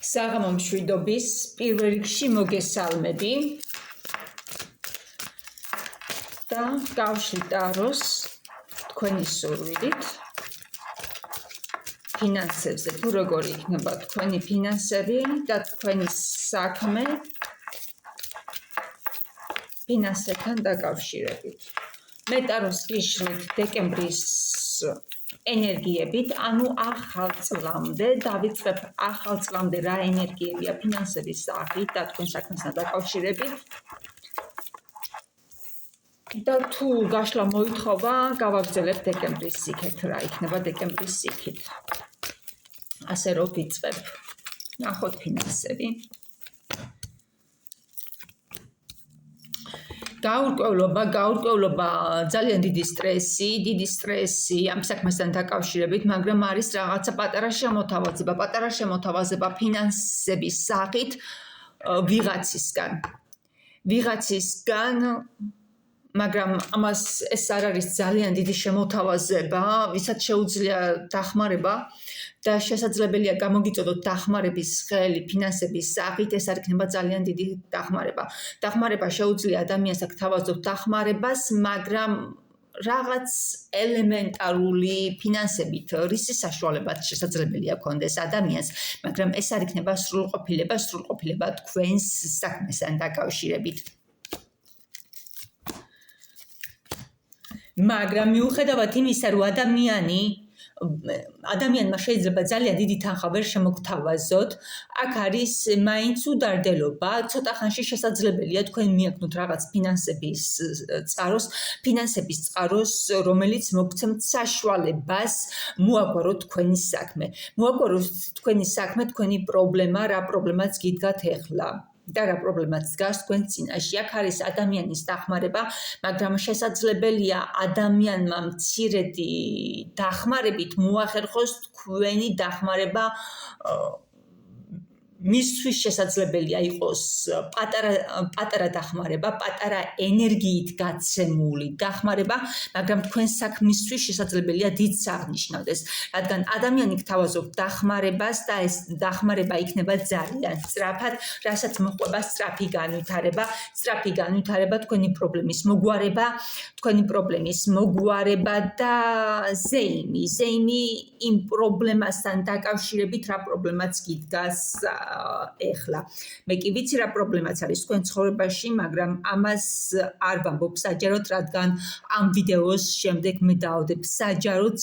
საღამო მშვიდობის პირველ რიგში მოგესალმები და გავშლით ტაროს თქვენი სურვილით ფინანსებზე თუ როგორი იქნება თქვენი ფინანსები და თქვენი საქმე ფინანსებთან დაკავშირებით. მე ტაროს გიშლით დეკემბრის ენერგიებით, ანუ ახალ წლამდე, დავიწყებ ახალ წლამდე რა ენერგიებია ფინანსების სახით და თქვენ საქმესთან დაკავშირებით. და თუ გაშლა მოითხოვა, გავაგრძელებ დეკემბრის იქით, რა იქნება დეკემბრის იქით. ასე რომ ვიწყებ. ნახოთ ფინანსები. გაურკვევლობა, ძალიან დიდი სტრესი ამ საქმესთან დაკავშირებით, მაგრამ არის რაღაცა პატარა შემოთავაზება ფინანსების სახით ვიღაცისგან, მაგრამ ამას ეს არ არის ძალიან დიდი შემოთავაზება, ვისაც შეუძლია დახმარება და შესაძლებელია გამოგიწოდოთ დახმარების ხელი ფინანსების სახით, ეს არ იქნება ძალიან დიდი დახმარება. დახმარება შეუძლია ადამიანს გთავაზობთ დახმარებას, მაგრამ რაღაც ელემენტარული ფინანსებით რისის საშუალებაც შესაძლებელია გქონდეს ადამიანს, მაგრამ ეს არ იქნება სრულყოფილება თქვენს საქმესთან დაკავშირებით. მაგრამ მიუხედავად იმისა, რომ ადამიანმა შეიძლება ძალიან დიდი თანხა ვერ შემოგთავაზოთ, აქ არის მაინც უდარდელობა, ცოტა ხანში შესაძლებელია თქვენ მიაგნოთ რაღაც ფინანსების წყაროს, რომელიც მოგცემთ საშუალებას მოაგვაროთ თქვენი საქმე. მოაგვაროთ თქვენი საქმე, თქვენი პრობლემა, რა პრობლემაც გიდგათ ეხლა. და რა პრობლემაც დგას თქვენ წინაშე. აქ არის ადამიანის დახმარება, მაგრამ შესაძლებელია ადამიანმა მცირედი დახმარებით მოახერხოს თქვენი დახმარება. მისთვის შესაძლებელია იყოს პატარა დახმარება, პატარა ენერგიით გაცემული დახმარება, მაგრამ თქვენ საქმისთვის შესაძლებელია დიდს აღნიშნავდეს, რადგან ადამიანი გთავაზობთ დახმარებას და ეს დახმარება იქნება ძალიან სწრაფად, რასაც მოყვება სწრაფი განვითარება, თქვენი პრობლემის მოგვარება და ზეიმი იმ პრობლემასთან დაკავშირებით, რა პრობლემაც გიდგას ეხლა. მე კი ვიცი რა პრობლემაც არის თქვენ ცხოვრებაში, მაგრამ ამას არ ვამბობ საჯაროდ, რადგან ამ ვიდეოს შემდეგ მე დავდებ საჯაროდ,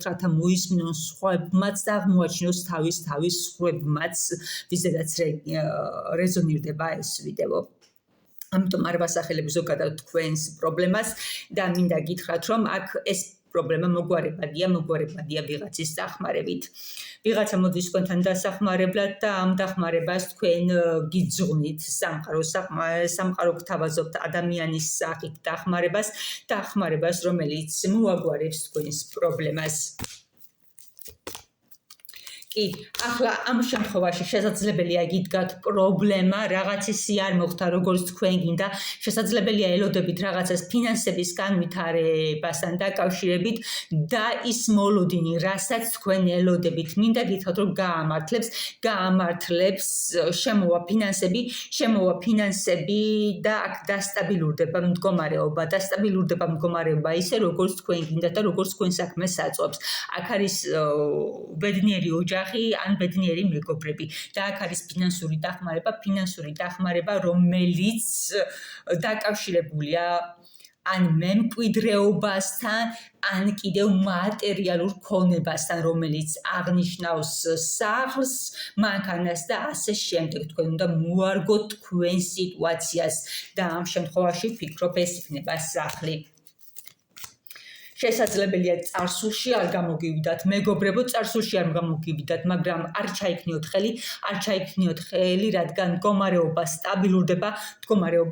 რათა მოისმინონ სხვებმაც და აღმოაჩინოს თავის სხვებმაც, ვიზედაც რეზონირდება ეს ვიდეო. ამიტომ არ ვასახელებ ზოგადად თქვენს პრობლემას და მინდა გითხრათ, რომ აქ ეს პრობლემა მოგვარებადია ვიღაცის დახმარებით. ვიღაცა მოდის თქვენთან დასახმარებლად და ამ დახმარებას თქვენ გიძღვნით სამყარო გთავაზობთ ადამიანის სახით დახმარებას, რომელიც მოაგვარებს თქვენს პრობლემას. კი, ახლა ამ შემთხვევაში შესაძლებელია გიდგათ პრობლემა, რაღაც ისე არ მოხდა, როგორც თქვენ გინდა, შესაძლებელია ელოდებით რაღაცას ფინანსების განვითარებასთან დაკავშირებით და ის მოლოდინი, რასაც თქვენ ელოდებით, მინდა გითხრათ, რომ გაამართლებს, შემოვა ფინანსები და აქ დასტაბილურდება მდგომარეობა ისე, როგორც თქვენ გინდა და როგორც თქვენ საქმეს აწყობს. აქ არის ბედნიერი ოჯახი ან ბედნიერი მეგობრები და აქ არის ფინანსური დახმარება, რომელიც დაკავშირებულია ან მემკვიდრეობასთან, ან კიდევ მატერიალურ ქონებასთან, რომელიც აღნიშნავს სახლს, მანქანას და ასე შემდეგ. თქვენ უნდა მოარგოთ თქვენ სიტუაციას და ამ შემთხვევაში ვფიქრობ, ეს იქნება სახლი. შესაძლებელია წარსულში არ გამოგივიდათ, მეგობრებო, მაგრამ არ ჩაიქნიოთ ხელი, რადგან მდგომარეობა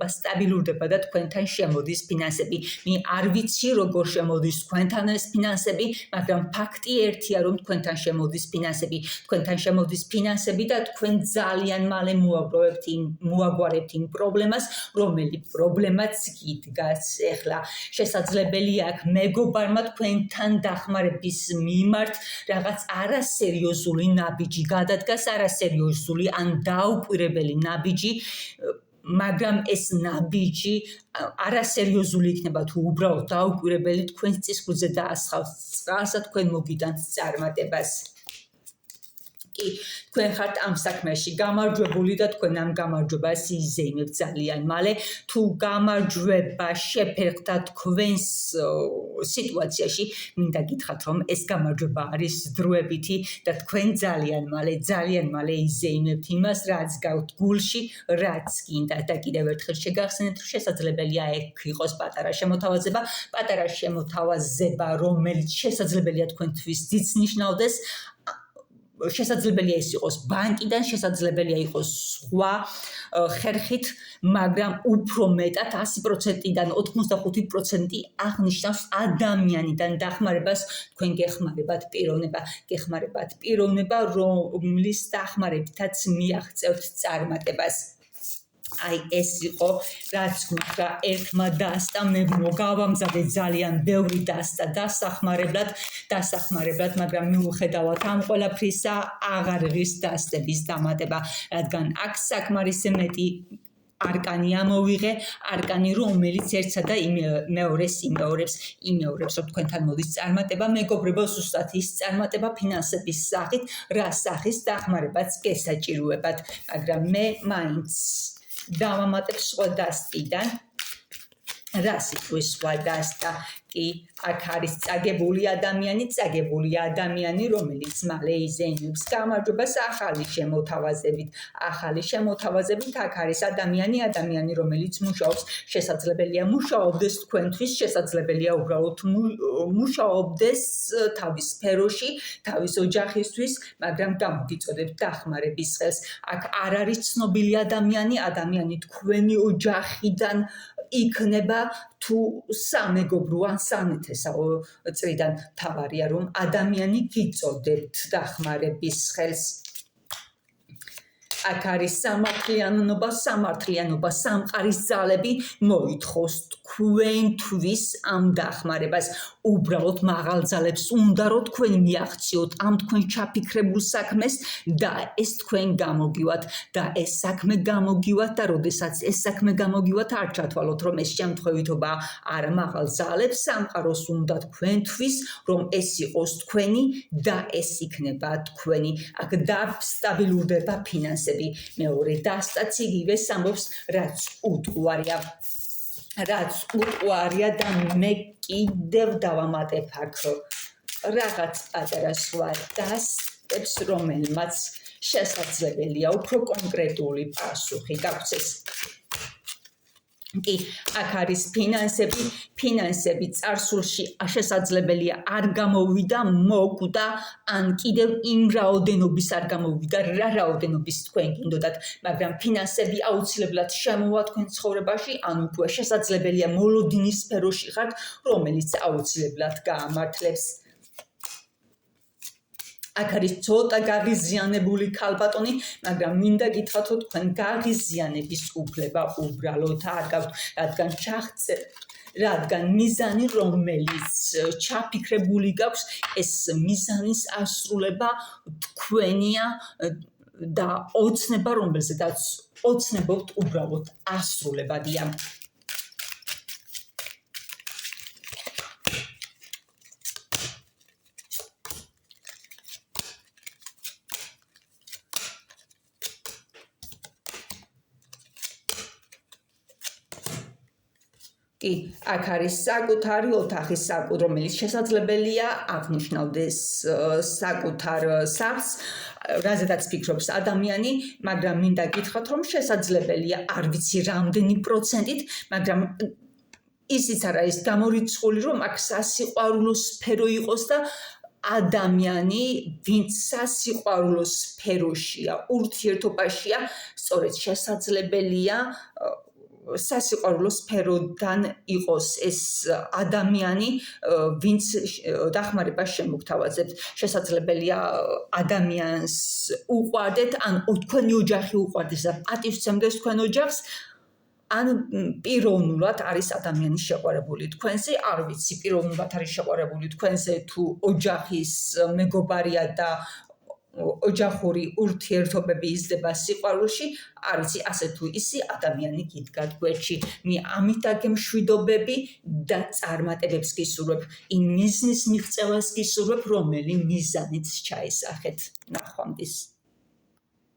სტაბილურდება და თქვენთან შემოდის ფინანსები. მე არ ვიცი როგორ შემოდის თქვენთან ეს ფინანსები, მაგრამ ფაქტი ერთია, რომ თქვენთან შემოდის ფინანსები და თქვენ ძალიან მალე მოაგვარებთ იმ პრობლემას, რომელიც პრობლემაც გიდგას ეხლა. შესაძლებელია აქ მეგობრებო მეგობარმა თქვენთან დახმარების მიმართ რაღაც არასერიოზული ნაბიჯი გადადგას, არასერიოზული ან დაუკვირებელი ნაბიჯი, მაგრამ ეს ნაბიჯი არასერიოზული იქნება თუ უბრალოდ დაუკვირებელი თქვენს წისქვილზე დაასხავს წყალს და თქვენ მოგიტანთ წარმატებას. თქვენ ხართ ამ საქმეში გამარჯვებული და თქვენ ამ გამარჯვებას იზეიმებთ ძალიან მალე. თუ გამარჯვება შეფერხდა თქვენს სიტუაციაში, მინდა გითხრათ, რომ ეს გამარჯვება არის დროებითი და თქვენ ძალიან მალე იზეიმებთ იმას, რაც გაქვთ გულში, რაც გინდა და კიდევ ერთხელ შეგახსენებთ, რომ შესაძლებელია ეგ იყოს პატარა შემოთავაზება, რომელიც შესაძლებელია თქვენთვის დიდს ნიშნავდეს. შესაძლებელია ის იყოს ბანკიდან, შესაძლებელია იყოს სხვა ხერხით, მაგრამ უფრო მეტად 100%-დან 95% აღნიშნავს ადამიანიდან დახმარებას. თქვენ გეხმარებათ პიროვნება, რომლის დახმარებითაც მიაღწევთ წარმატებას. აი ეს იყო რაც გითხრა ერთმა დასტა, მე მოგავამზადე ძალიან ბევრი დასტა დასახმარებლად, მაგრამ მიუხედავად ამ ყველაფრისა აღარ ღირს დასტების დამატება, რადგან აქ საკმარისი მეტი არკანი ამოვიღე, არკანი რომელიც ერთსა და მეორეს იმეორებს, რომ თქვენთან მოდის წარმატება, მეგობრებო, ზუსტად ის წარმატება ფინანსების სახით, რა სახის დახმარებაც გესაჭიროებათ, მაგრამ მე მაინც დავამატებ სხვა დასტიდან. რა სიტყვის სხვა დასტა? კი, აქ არის წაგებული ადამიანი, რომელიც მალე იზეიმებს გამარჯვებას ახალი შემოთავაზებით. აქ არის ადამიანი, რომელიც მუშაობს, შესაძლებელია მუშაობდეს თქვენთვის, შესაძლებელია უბრალოდ მუშაობდეს თავის სფეროში, თავის ოჯახისთვის, მაგრამ გამოგიწოდებთ დახმარების ხელს. აქ არ არის ცნობილი ადამიანი თქვენი ოჯახიდან იქნება თუ სამეგობრო ან სამეთესაო წრიდან, თავარია რომ ადამიანი გიწოდებთ დახმარების ხელს. აქ არის სამართლიანობა, სამყარის ძალები მოითხოვს თქვენთვის ამ დახმარებას. უბრალოდ მაღალ ძალებს უნდა რომ თქვენ მიაღწიოთ ამ თქვენ ჩაფიქრებულ საქმეს და ეს თქვენ გამოგივათ და ეს საქმე გამოგივათ და როდესაც ეს საქმე გამოგივათ, არ ჩათვალოთ რომ ეს შემთხვევითობა არა მაღალ ძალებს, სამყაროს უნდა თქვენთვის რომ ეს იყოს თქვენი და ეს იქნება თქვენი. აქ დაბსტაბილურდება ფინანსები. მეორე დასტაც იგივეს ამბობს, რაც უტყუარია და მე კიდევ დავამატებ აქ რაღაც პატარა სხვა დასტებს, რომელმაც შესაძლებელია უფრო კონკრეტული პასუხი გაგვცეს. კი, აქ არის ფინანსები წარსულში შესაძლებელია არ გამოვიდა, მოკვდა, ან კიდევ იმ რაოდენობის არ გამოვიდა, რა რაოდენობის თქვენ გინდოდათ, მაგრამ ფინანსები აუცილებლად შემოვა თქვენ ცხოვრებაში, ან უკვე შესაძლებელია მოლოდინის სფეროში ხართ, რომელიც აუცილებლად გაამართლებს. აქ არის ცოტა გაღიზიანებული ქალბატონი, მაგრამ მინდა გითხრათ, რომ თქვენ გაღიზიანების უფლება უბრალოდ არ გაქვთ, რადგან მიზანი, რომელიც ჩაფიქრებული გაქვს, ეს მიზანის ასრულება თქვენია და ოცნება, რომელზედაც ოცნებობთ, უბრალოდ ასრულებადია. კი, აქ არის საკუთარი ოთახი, რომელიც შესაძლებელია აღნიშნავდეს საკუთარ სახლს, რაზედაც ფიქრობს ადამიანი, მაგრამ მინდა გითხრათ, რომ შესაძლებელია არ ვიცი რამდენი პროცენტით, მაგრამ ისიც არ არის გამორიცხული, რომ აქ სასიყვარულო სფერო იყოს და ადამიანი, ვინც სასიყვარულო სფეროშია, ურთიერთობაშია, სწორედ შესაძლებელია სასიყვარულო სფეროდან იყოს ეს ადამიანი, ვინც დახმარებას შემოგთავაზებთ. შესაძლებელია ადამიანს უყვარდეთ, ან თქვენი ოჯახი უყვარდეს და პატივს სცემდეს თქვენ ოჯახს, ან პიროვნულად არის ადამიანი შეყვარებული თქვენზე, არ ვიცი, პიროვნულად არის შეყვარებული თქვენზე თუ ოჯახის მეგობარია და ოჯახური ურთიერთობები იზრდება სიყვარულში, არ ვიცი, ასე თუ ისი ადამიანი გიდგათ გვერდში. მე ამით დაგემშვიდობები და წარმატებებს გისურვებ, იმ მიზნის მიღწევას გისურვებ, რომელი მიზანიც ჩაესახეთ. ნახვამდის.